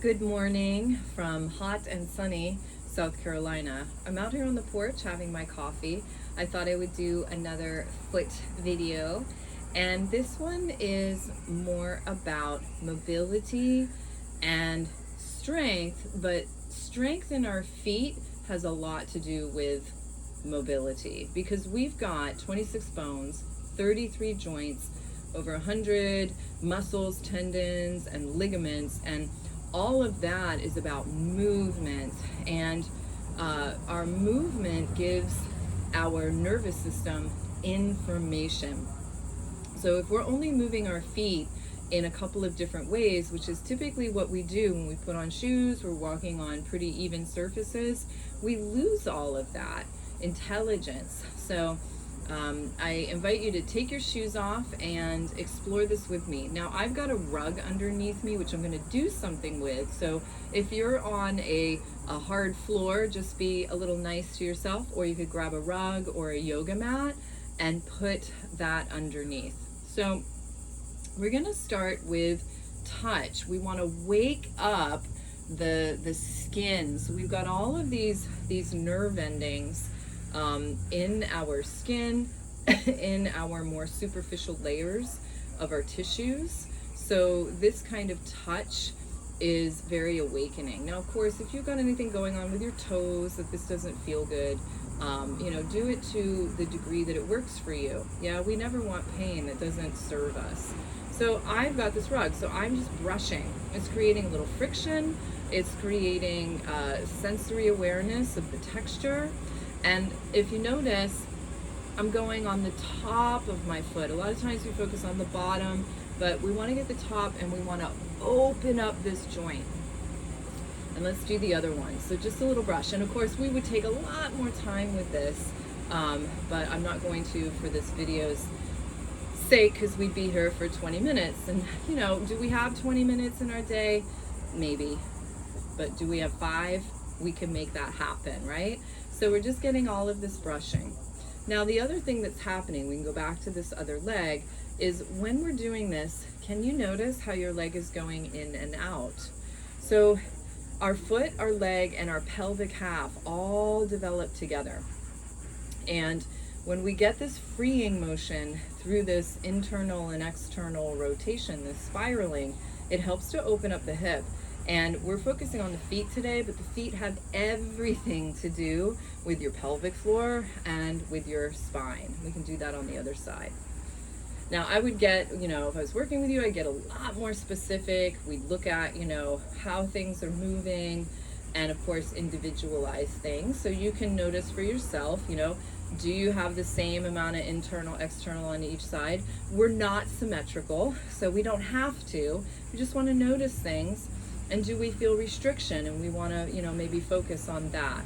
Good morning from hot and sunny South Carolina. I'm out here on the porch having my coffee. I thought I would do another foot video, and this one is more about mobility and strength, but strength in our feet has a lot to do with mobility because we've got 26 bones, 33 joints, over 100 muscles, tendons, and ligaments, and all of that is about movement. And our movement gives our nervous system information. So if we're only moving our feet in a couple of different ways, which is typically what we do when we put on shoes, we're walking on pretty even surfaces, we lose all of that intelligence. So I invite you to take your shoes off and explore this with me. Now I've got a rug underneath me which I'm going to do something with. So if you're on a hard floor, just be a little nice to yourself, or you could grab a rug or a yoga mat and put that underneath. So we're going to start with touch. We want to wake up the skin. So we've got all of these nerve endings in our skin, in our more superficial layers of our tissues. So this kind of touch is very awakening. Now, of course, if you've got anything going on with your toes, that this doesn't feel good, do it to the degree that it works for you. Yeah, we never want pain that doesn't serve us. So I've got this rug, so I'm just brushing. It's creating a little friction. It's creating sensory awareness of the texture. And if you notice, I'm going on the top of my foot. A lot of times we focus on the bottom, but we want to get the top and we want to open up this joint. And let's do the other one. So just a little brush. And of course, we would take a lot more time with this, but I'm not going to for this video's sake because we'd be here for 20 minutes. And, do we have 20 minutes in our day? Maybe. But do we have 5? We can make that happen, right? So we're just getting all of this brushing. Now the other thing that's happening, we can go back to this other leg, is when we're doing this, can you notice how your leg is going in and out? So our foot, our leg, and our pelvic half all develop together. And when we get this freeing motion through this internal and external rotation, this spiraling, it helps to open up the hip. And we're focusing on the feet today, but the feet have everything to do with your pelvic floor and with your spine. We can do that on the other side. Now I would get, if I was working with you, I'd get a lot more specific. We'd look at, how things are moving and of course individualize things. So you can notice for yourself, do you have the same amount of internal, external on each side? We're not symmetrical, so we don't have to. We just want to notice things. And do we feel restriction? And we want to, maybe focus on that.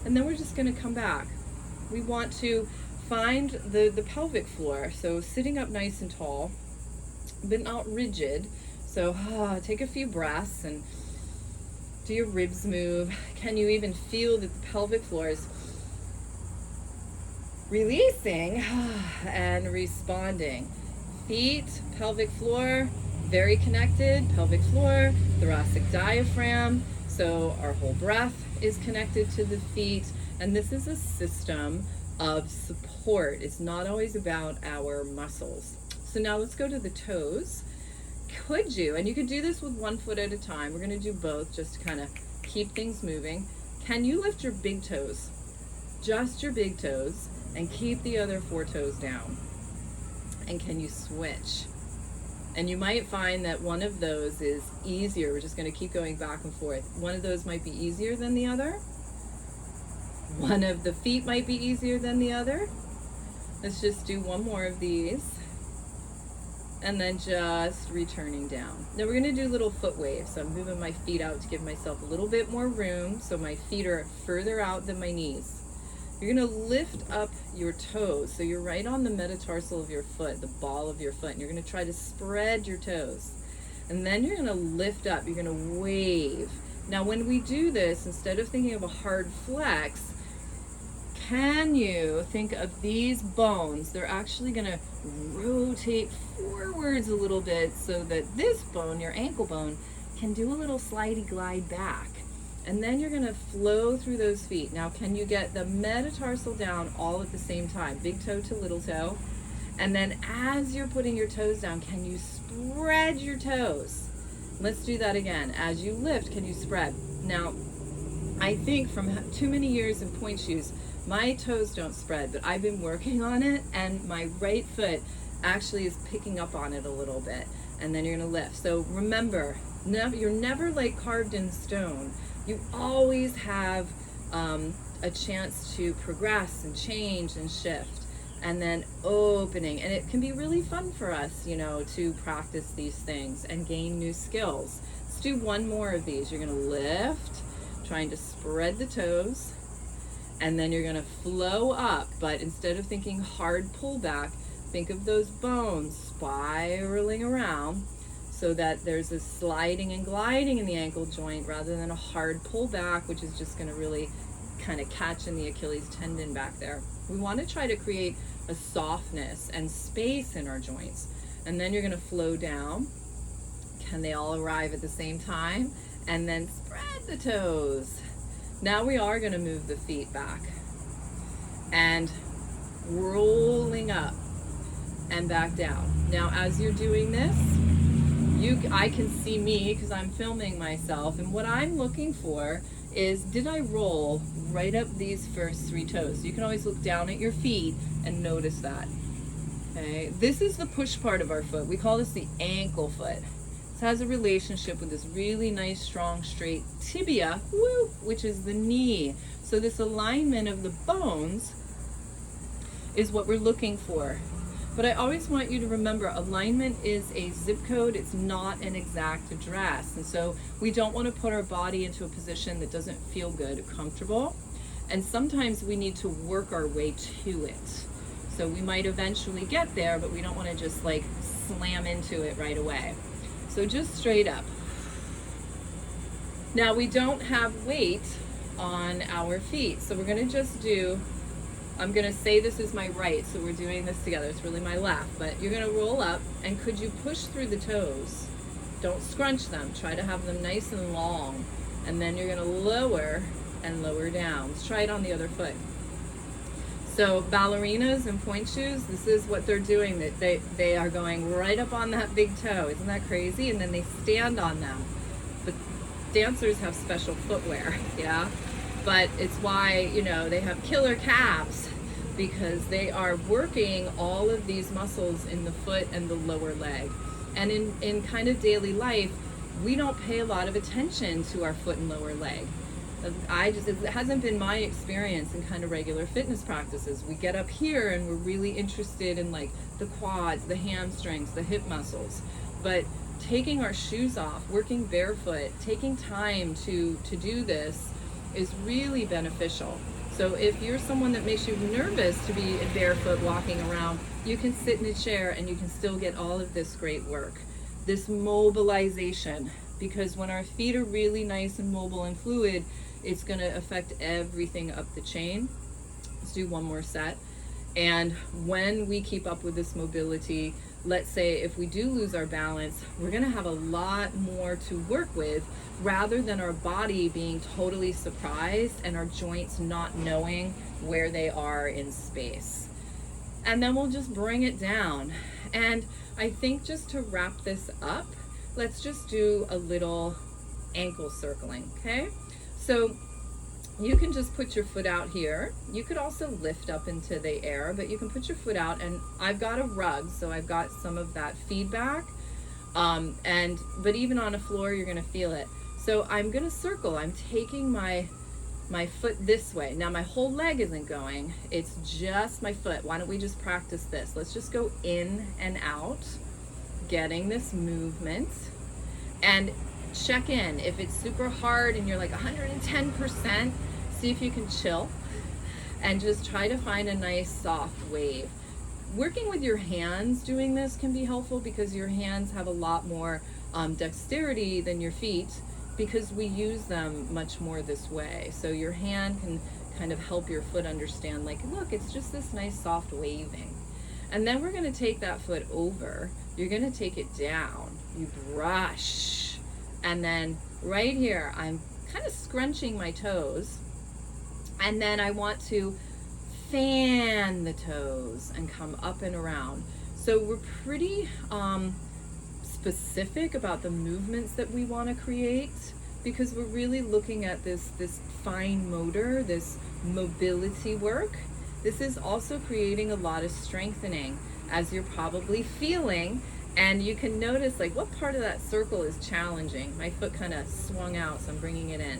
And then we're just going to come back. We want to find the pelvic floor. So sitting up nice and tall, but not rigid. So take a few breaths and do your ribs move. Can you even feel that the pelvic floor is releasing and responding? Feet, pelvic floor, very connected. Pelvic floor, thoracic diaphragm. So our whole breath is connected to the feet. And this is a system of support. It's not always about our muscles. So now let's go to the toes. Could you, and you could do this with one foot at a time. We're going to do both just to kind of keep things moving. Can you lift your big toes? Just your big toes, and keep the other 4 toes down. And can you switch? And you might find that one of those is easier. We're just going to keep going back and forth. One of those might be easier than the other. One of the feet might be easier than the other. Let's just do one more of these. And then just returning down. Now we're going to do little foot waves. So I'm moving my feet out to give myself a little bit more room. So my feet are further out than my knees. You're going to lift up your toes. So you're right on the metatarsal of your foot, the ball of your foot. And you're going to try to spread your toes. And then you're going to lift up. You're going to wave. Now when we do this, instead of thinking of a hard flex, can you think of these bones? They're actually going to rotate forwards a little bit so that this bone, your ankle bone, can do a little slidey glide back. And then you're gonna flow through those feet. Now, can you get the metatarsal down all at the same time? Big toe to little toe. And then as you're putting your toes down, can you spread your toes? Let's do that again. As you lift, can you spread? Now, I think from too many years in pointe shoes, my toes don't spread, but I've been working on it, and my right foot actually is picking up on it a little bit. And then you're gonna lift. So remember, you're never like carved in stone. You always have a chance to progress and change and shift, and then opening. And it can be really fun for us, you know, to practice these things and gain new skills. Let's do one more of these. You're gonna lift, trying to spread the toes, and then you're gonna flow up, but instead of thinking hard pullback, think of those bones spiraling around so that there's a sliding and gliding in the ankle joint rather than a hard pullback, which is just gonna really kind of catch in the Achilles tendon back there. We wanna try to create a softness and space in our joints. And then you're gonna flow down. Can they all arrive at the same time? And then spread the toes. Now we are gonna move the feet back and rolling up and back down. Now, as you're doing this, I can see me because I'm filming myself, and what I'm looking for is, did I roll right up these first 3 toes? You can always look down at your feet and notice that. Okay, this is the push part of our foot. We call this the ankle foot. This has a relationship with this really nice, strong, straight tibia, which is the knee. So this alignment of the bones is what we're looking for. But I always want you to remember, alignment is a zip code. It's not an exact address. And so we don't want to put our body into a position that doesn't feel good or comfortable. And sometimes we need to work our way to it. So we might eventually get there, but we don't want to just like slam into it right away. So just straight up. Now we don't have weight on our feet. So we're going to just do, I'm gonna say this is my right, so we're doing this together. It's really my left, but you're gonna roll up, and could you push through the toes? Don't scrunch them. Try to have them nice and long. And then you're gonna lower and lower down. Let's try it on the other foot. So ballerinas and pointe shoes, this is what they're doing. That they are going right up on that big toe. Isn't that crazy? And then they stand on them. But dancers have special footwear, yeah? But it's why, you know, they have killer calves, because they are working all of these muscles in the foot and the lower leg. And in kind of daily life, we don't pay a lot of attention to our foot and lower leg. It hasn't been my experience in kind of regular fitness practices. We get up here and we're really interested in like the quads, the hamstrings, the hip muscles. But taking our shoes off, working barefoot, taking time to do this is really beneficial. So if you're someone that makes you nervous to be barefoot walking around, you can sit in a chair and you can still get all of this great work. This mobilization, because when our feet are really nice and mobile and fluid, it's gonna affect everything up the chain. Let's do one more set. And when we keep up with this mobility, let's say if we do lose our balance, we're gonna have a lot more to work with, rather than our body being totally surprised and our joints not knowing where they are in space. And then we'll just bring it down. And I think just to wrap this up, let's just do a little ankle circling, okay? So you can just put your foot out here. You could also lift up into the air, but you can put your foot out, and I've got a rug, so I've got some of that feedback. But even on a floor, you're gonna feel it. So I'm gonna circle. I'm taking my foot this way. Now my whole leg isn't going, it's just my foot. Why don't we just practice this? Let's just go in and out, getting this movement, and check in. If it's super hard and you're like 110%, see if you can chill and just try to find a nice soft wave. Working with your hands doing this can be helpful, because your hands have a lot more dexterity than your feet, because we use them much more this way. So your hand can kind of help your foot understand, like, look, it's just this nice soft waving. And then we're gonna take that foot over. You're gonna take it down. You brush And then right here, I'm kind of scrunching my toes. And then I want to fan the toes and come up and around. So we're pretty specific about the movements that we want to create, because we're really looking at this fine motor, this mobility work. This is also creating a lot of strengthening, as you're probably feeling. And you can notice like what part of that circle is challenging. My foot kind of swung out, so I'm bringing it in.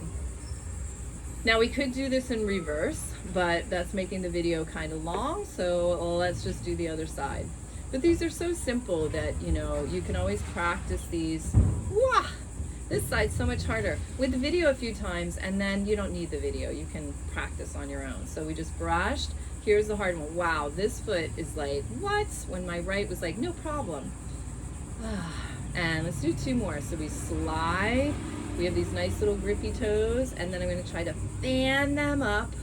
Now we could do this in reverse, but that's making the video kind of long, so let's just do the other side. But these are so simple that, you know, you can always practice these. Wah! This side's so much harder. With the video a few times, and then you don't need the video. You can practice on your own. So we just brushed. Here's the hard one. Wow, this foot is like, what? When my right was like, no problem. And let's do 2 more. So we slide. We have these nice little grippy toes, and then I'm going to try to fan them up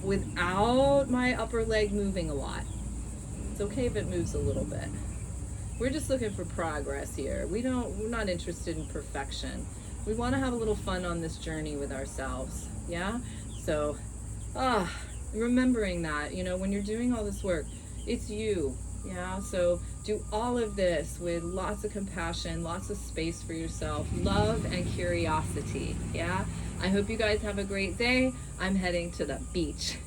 without my upper leg moving a lot. It's okay if it moves a little bit. We're just looking for progress here. We're not interested in perfection. We want to have a little fun on this journey with ourselves. Yeah? So, remembering that, you know, when you're doing all this work, it's you. Yeah, so do all of this with lots of compassion, lots of space for yourself, love and curiosity. Yeah, I hope you guys have a great day. I'm heading to the beach.